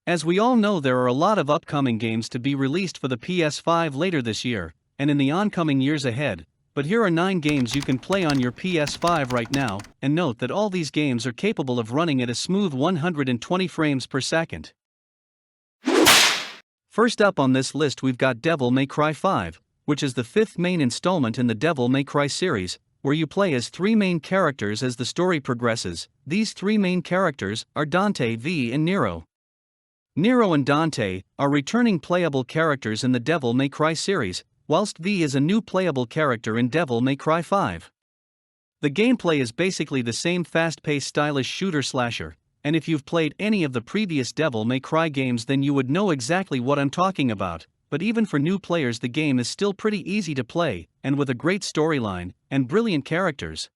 As we all know, there are a lot of upcoming games to be released for the PS5 later this year, and in the oncoming years ahead, but here are 9 games you can play on your PS5 right now, and note that all these games are capable of running at a smooth 120 frames per second. First up on this list we've got Devil May Cry 5, which is the 5th main installment in the Devil May Cry series, where you play as 3 main characters as the story progresses. These 3 main characters are Dante, V and Nero. Nero and Dante are returning playable characters in the Devil May Cry series, whilst V is a new playable character in Devil May Cry 5. The gameplay is basically the same fast-paced stylish shooter-slasher, and if you've played any of the previous Devil May Cry games then you would know exactly what I'm talking about, but even for new players the game is still pretty easy to play, and with a great storyline and brilliant characters.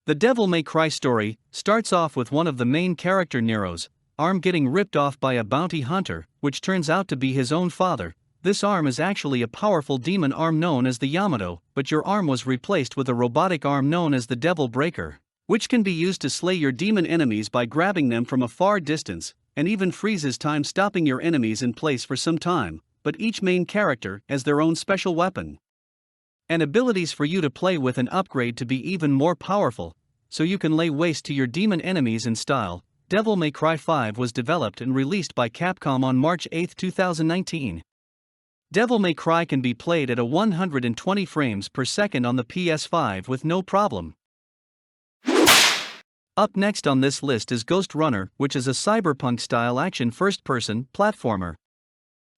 The Devil May Cry story starts off with one of the main character Nero's arm getting ripped off by a bounty hunter, which turns out to be his own father. This arm is actually a powerful demon arm known as the Yamato, but your arm was replaced with a robotic arm known as the Devil Breaker, which can be used to slay your demon enemies by grabbing them from a far distance, and even freezes time, stopping your enemies in place for some time, but each main character has their own special weapon and abilities for you to play with and upgrade to be even more powerful, so you can lay waste to your demon enemies in style. Devil May Cry 5 was developed and released by Capcom on March 8, 2019. Devil May Cry can be played at a 120 frames per second on the PS5 with no problem. Up next on this list is Ghost Runner, which is a cyberpunk-style action first-person platformer.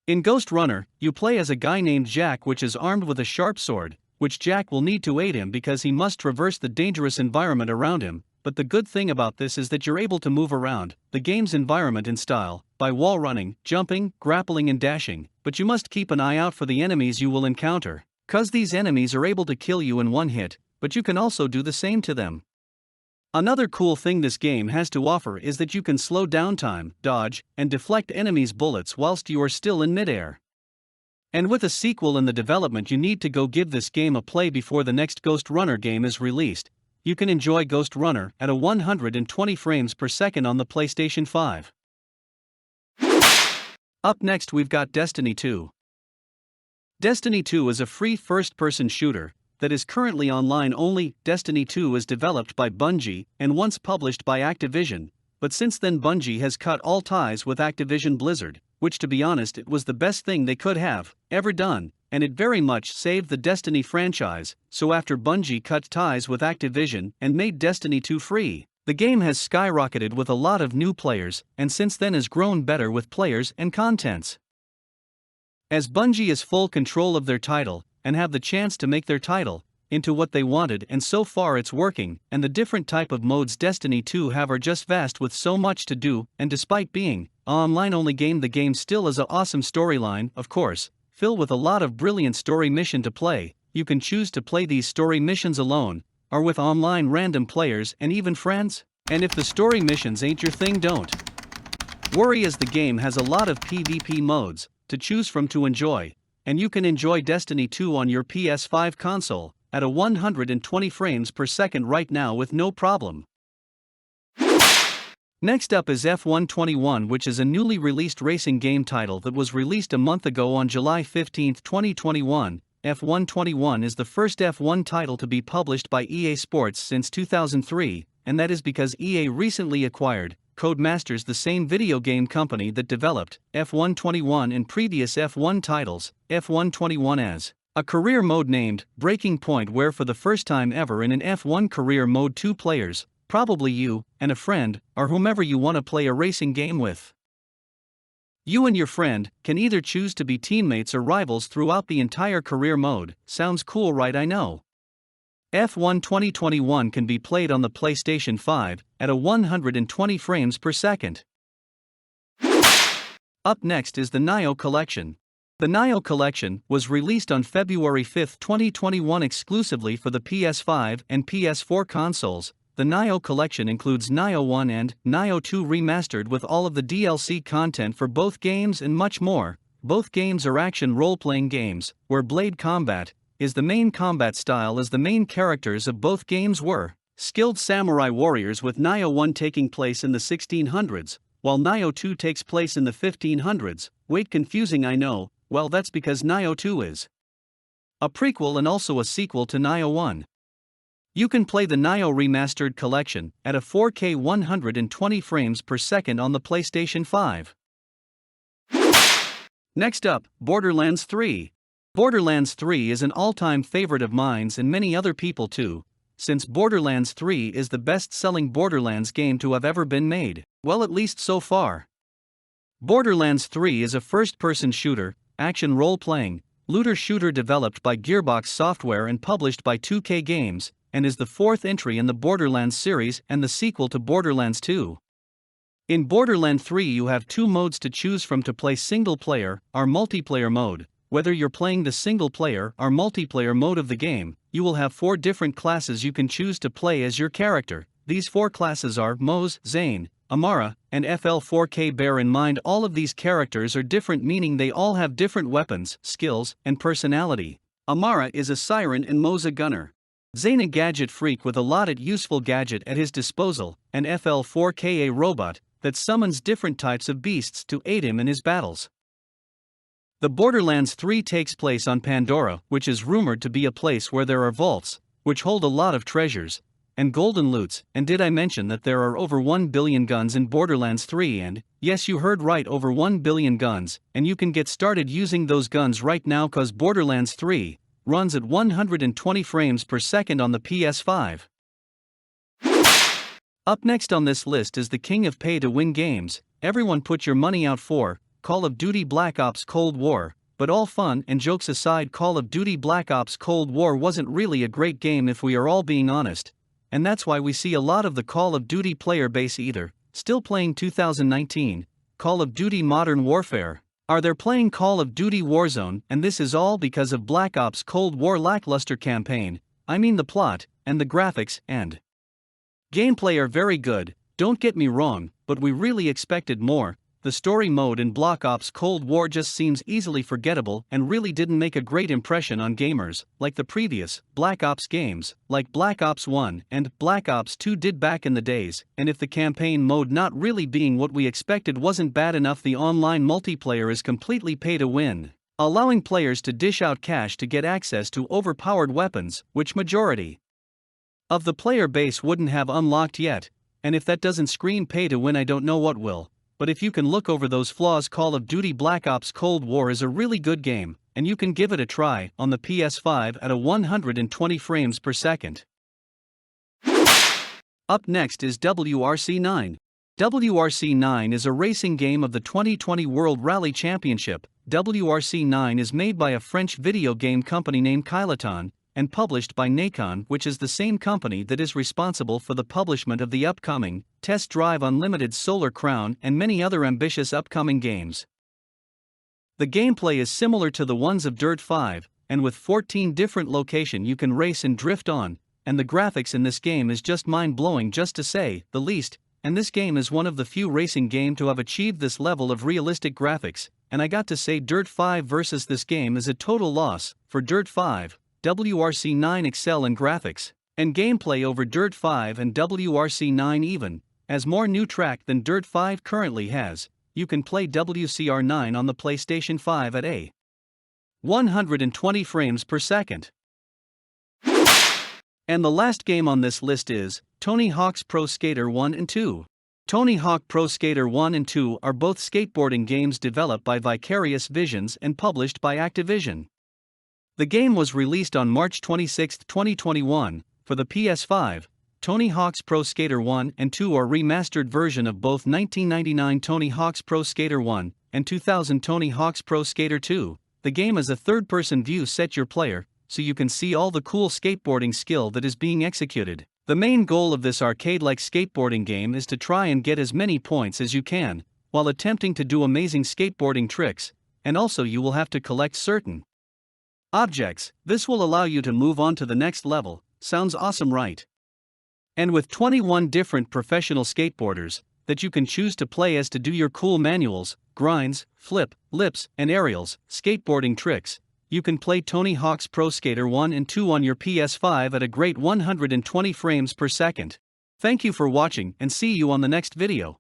In Ghost Runner, you play as a guy named Jack, which is armed with a sharp sword, which Jack will need to aid him because he must traverse the dangerous environment around him. But the good thing about this is that you're able to move around the game's environment in style by wall running, jumping, grappling and dashing, but you must keep an eye out for the enemies you will encounter, cause these enemies are able to kill you in one hit, but you can also do the same to them. Another cool thing this game has to offer is that you can slow down time, dodge, and deflect enemies' bullets whilst you are still in midair. And with a sequel in the development you need to go give this game a play before the next Ghost Runner game is released. You can enjoy Ghost Runner at a 120 frames per second on the PlayStation 5. Up next we've got Destiny 2. Destiny 2 is a free first-person shooter that is currently online only. Destiny 2 is developed by Bungie and once published by Activision, but since then Bungie has cut all ties with Activision Blizzard, which to be honest it was the best thing they could have ever done, and it very much saved the Destiny franchise. So after Bungie cut ties with Activision and made Destiny 2 free, the game has skyrocketed with a lot of new players, and since then has grown better with players and contents. As Bungie is full control of their title, and have the chance to make their title into what they wanted, and so far it's working, and the different type of modes Destiny 2 have are just vast with so much to do, and despite being an online-only game the game still has an awesome storyline, of course, filled with a lot of brilliant story mission to play. You can choose to play these story missions alone, or with online random players and even friends, and if the story missions ain't your thing don't worry, as the game has a lot of PvP modes to choose from to enjoy, and you can enjoy Destiny 2 on your PS5 console at a 120 frames per second right now with no problem. Next up is F1 21, which is a newly released racing game title that was released a month ago on July 15, 2021. F1 21 is the first F1 title to be published by EA Sports since 2003, and that is because EA recently acquired Codemasters, the same video game company that developed F1 21 and previous F1 titles. F1 21 has a career mode named Breaking Point, where for the first time ever in an F1 career mode 2 players, probably you and a friend, or whomever you want to play a racing game with. You and your friend can either choose to be teammates or rivals throughout the entire career mode. Sounds cool, right? I know. F1 2021 can be played on the PlayStation 5 at a 120 frames per second. Up next is the Nioh Collection. The Nioh Collection was released on February 5, 2021 exclusively for the PS5 and PS4 consoles. The Nioh Collection includes Nioh 1 and Nioh 2 remastered with all of the DLC content for both games and much more. Both games are action role-playing games, where blade combat is the main combat style, as the main characters of both games were skilled samurai warriors, with Nioh 1 taking place in the 1600s, while Nioh 2 takes place in the 1500s. Wait, confusing, I know. Well, that's because Nioh 2 is a prequel and also a sequel to Nioh 1. You can play the Nioh Remastered Collection at a 4K 120 frames per second on the PlayStation 5. Next up, Borderlands 3. Borderlands 3 is an all-time favorite of mine and many other people too, since Borderlands 3 is the best-selling Borderlands game to have ever been made, well, at least so far. Borderlands 3 is a first-person shooter, action role-playing, looter shooter developed by Gearbox Software and published by 2K Games, and is the fourth entry in the Borderlands series and the sequel to Borderlands 2. In Borderlands 3 you have two modes to choose from to play single-player or multiplayer mode. Whether you're playing the single-player or multiplayer mode of the game, you will have 4 different classes you can choose to play as your character. These 4 classes are Moze, Zane, Amara, and FL4K. Bear in mind all of these characters are different, meaning they all have different weapons, skills, and personality. Amara is a siren and Moze a gunner. Zane a gadget freak with a lot of useful gadget at his disposal, and FL4K a robot that summons different types of beasts to aid him in his battles. The Borderlands 3 takes place on Pandora, which is rumored to be a place where there are vaults, which hold a lot of treasures, and golden loots. And did I mention that there are over 1 billion guns in Borderlands 3? And yes, you heard right, over 1 billion guns, and you can get started using those guns right now cause Borderlands 3 runs at 120 frames per second on the PS5. Up next on this list is the king of pay-to-win games. Everyone put your money out for Call of Duty Black Ops Cold War, but all fun and jokes aside, Call of Duty Black Ops Cold War wasn't really a great game if we are all being honest, and that's why we see a lot of the Call of Duty player base either still playing 2019 Call of Duty Modern Warfare, or they're playing Call of Duty Warzone, and this is all because of Black Ops Cold War lackluster campaign. I mean, the plot and the graphics and gameplay are very good, don't get me wrong, but we really expected more. The story mode in Black Ops Cold War just seems easily forgettable and really didn't make a great impression on gamers, like the previous Black Ops games, like Black Ops 1 and Black Ops 2 did back in the days. And if the campaign mode not really being what we expected wasn't bad enough, the online multiplayer is completely pay to win, allowing players to dish out cash to get access to overpowered weapons, which majority of the player base wouldn't have unlocked yet. And if that doesn't scream pay to win, I don't know what will. But if you can look over those flaws, Call of Duty Black Ops Cold War is a really good game, and you can give it a try on the PS5 at a 120 frames per second. Up next is WRC9. WRC9 is a racing game of the 2020 World Rally Championship. WRC9 is made by a French video game company named Kiloton, and published by Nacon, which is the same company that is responsible for the publishment of the upcoming Test Drive Unlimited Solar Crown and many other ambitious upcoming games. The gameplay is similar to the ones of Dirt 5, and with 14 different locations you can race and drift on, and the graphics in this game is just mind-blowing, just to say the least, and this game is one of the few racing games to have achieved this level of realistic graphics, and I got to say Dirt 5 versus this game is a total loss. For Dirt 5, WRC9 excel in graphics and gameplay over Dirt 5, and WRC9 even has more new track than Dirt 5 currently has. You can play WCR9 on the PlayStation 5 at a 120 frames per second. And the last game on this list is Tony Hawk's Pro Skater 1 and 2. Tony Hawk Pro Skater 1 and 2 are both skateboarding games developed by Vicarious Visions and published by Activision. The game was released on March 26, 2021, for the PS5. Tony Hawk's Pro Skater 1 and 2 are remastered version of both 1999 Tony Hawk's Pro Skater 1 and 2000 Tony Hawk's Pro Skater 2. The game is a third-person view, set your player, so you can see all the cool skateboarding skill that is being executed. The main goal of this arcade-like skateboarding game is to try and get as many points as you can, while attempting to do amazing skateboarding tricks, and also you will have to collect certain objects. This will allow you to move on to the next level. Sounds awesome, right? And with 21 different professional skateboarders that you can choose to play as to do your cool manuals, grinds, flip, lips, and aerials, skateboarding tricks, you can play Tony Hawk's Pro Skater 1 and 2 on your PS5 at a great 120 frames per second. Thank you for watching and see you on the next video.